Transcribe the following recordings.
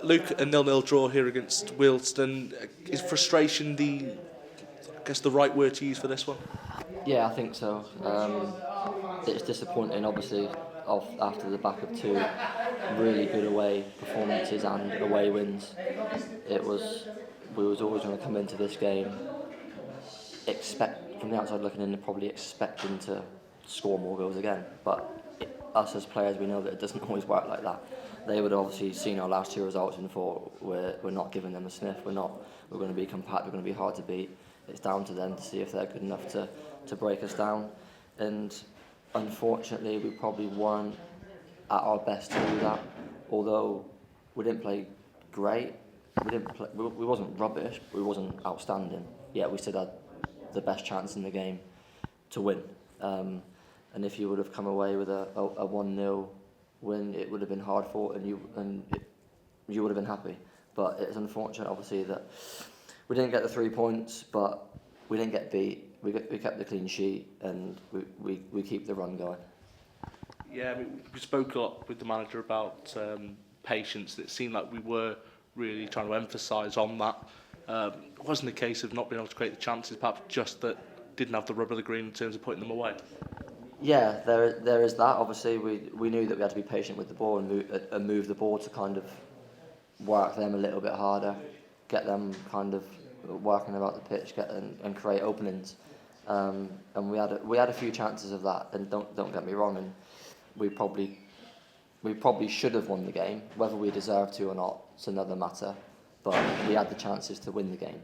Luke, a 0-0 draw here against Wealdstone. Is frustration the right word to use for this one? Yeah, I think so. It's disappointing, obviously, after the back of two really good away performances and away wins. We was always going to come into this game from the outside looking in, probably expecting to score more goals again. But us as players, we know that it doesn't always work like that. They would have obviously seen our last two results and thought we're not giving them a sniff. We're going to be compact. We're going to be hard to beat. It's down to them to see if they're good enough to break us down. And unfortunately, we probably weren't at our best to do that. Although we didn't play great, we wasn't rubbish. We wasn't outstanding. Yeah, we still had the best chance in the game to win. And if you would have come away with a 1-0 win, it would have been hard fought, and you would have been happy. But it's unfortunate, obviously, that we didn't get the 3 points, but we didn't get beat. We kept the clean sheet, and we keep the run going. Yeah, I mean, we spoke a lot with the manager about patience. It seemed like we were really trying to emphasise on that. It wasn't a case of not being able to create the chances, perhaps just that didn't have the rubber of the green in terms of putting them away. Yeah, there is that. Obviously, we knew that we had to be patient with the ball and move the ball to kind of work them a little bit harder, get them kind of working about the pitch, and create openings. And we had a few chances of that. And don't get me wrong, and we probably should have won the game. Whether we deserve to or not, it's another matter. But we had the chances to win the game.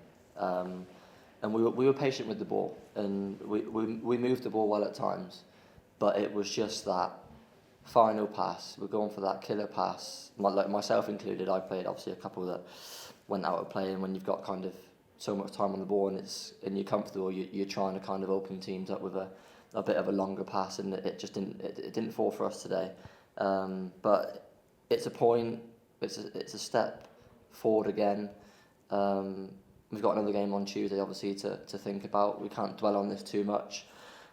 And we were patient with the ball, and we moved the ball well at times. But it was just that final pass. We're going for that killer pass. Like myself included, I played obviously a couple that went out of play, and when you've got kind of so much time on the ball and you're comfortable, you're trying to kind of open teams up with a bit of a longer pass, and it just didn't fall for us today. But it's a point. It's a step forward again. We've got another game on Tuesday, obviously, to think about. We can't dwell on this too much.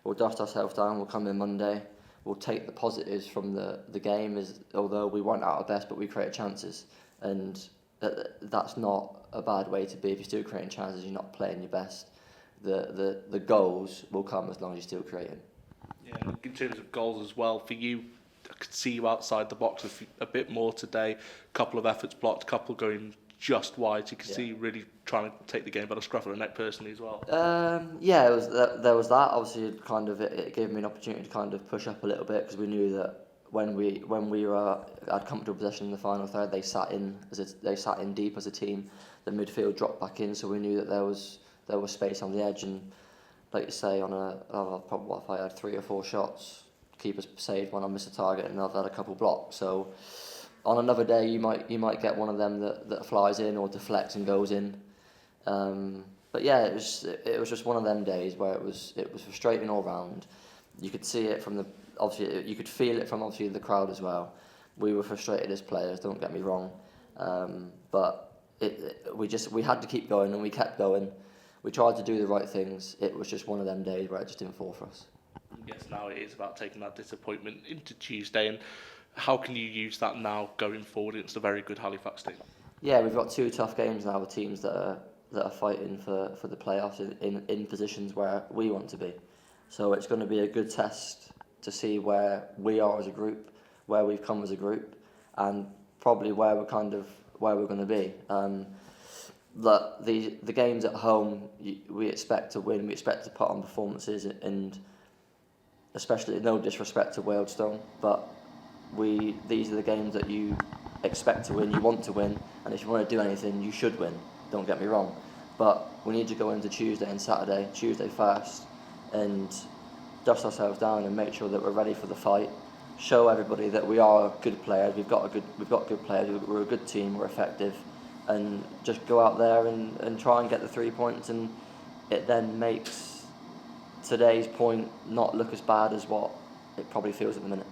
We'll dust ourselves down. We'll come in Monday. We'll take the positives from the game. Although we weren't at our best, but we created chances, and that's not a bad way to be. If you're still creating chances, you're not playing your best. The goals will come as long as you're still creating. Yeah, in terms of goals as well, for you, I could see you outside the box a bit more today. A couple of efforts blocked, a couple going just wide. You could see you really trying to take the game by the scruff of the neck personally as well. Yeah, there was that. Obviously, it gave me an opportunity to kind of push up a little bit, because we knew that when we had comfortable possession in the final third, they sat in deep as a team. The midfield dropped back in, so we knew that there was space on the edge. And like you say, probably if I had 3 or 4 shots, keepers saved one, I missed a target, and I've had a couple blocks. So on another day, you might get one of them that flies in or deflects and goes in. But yeah, it was just one of them days where it was frustrating all round. You could see it from you could feel it from obviously the crowd as well. We were frustrated as players, don't get me wrong, but we had to keep going, and we kept going. We tried to do the right things. It was just one of them days where it just didn't fall for us. Yes, now it is about taking that disappointment into Tuesday, and how can you use that now going forward against a very good Halifax team? Yeah, we've got 2 tough games now with teams that are fighting for the playoffs in positions where we want to be. So it's going to be a good test to see where we are as a group, where we've come as a group, and probably where we're going to be. The games at home, we expect to win. We expect to put on performances, and especially, no disrespect to Wealdstone, but these are the games that you expect to win, you want to win, and if you want to do anything, you should win, don't get me wrong. But we need to go into Tuesday and Saturday, Tuesday first, and dust ourselves down and make sure that we're ready for the fight, show everybody that we are good players, we've got good players, we're a good team, we're effective, and just go out there and try and get the 3 points, and it then makes today's point not look as bad as what it probably feels at the minute.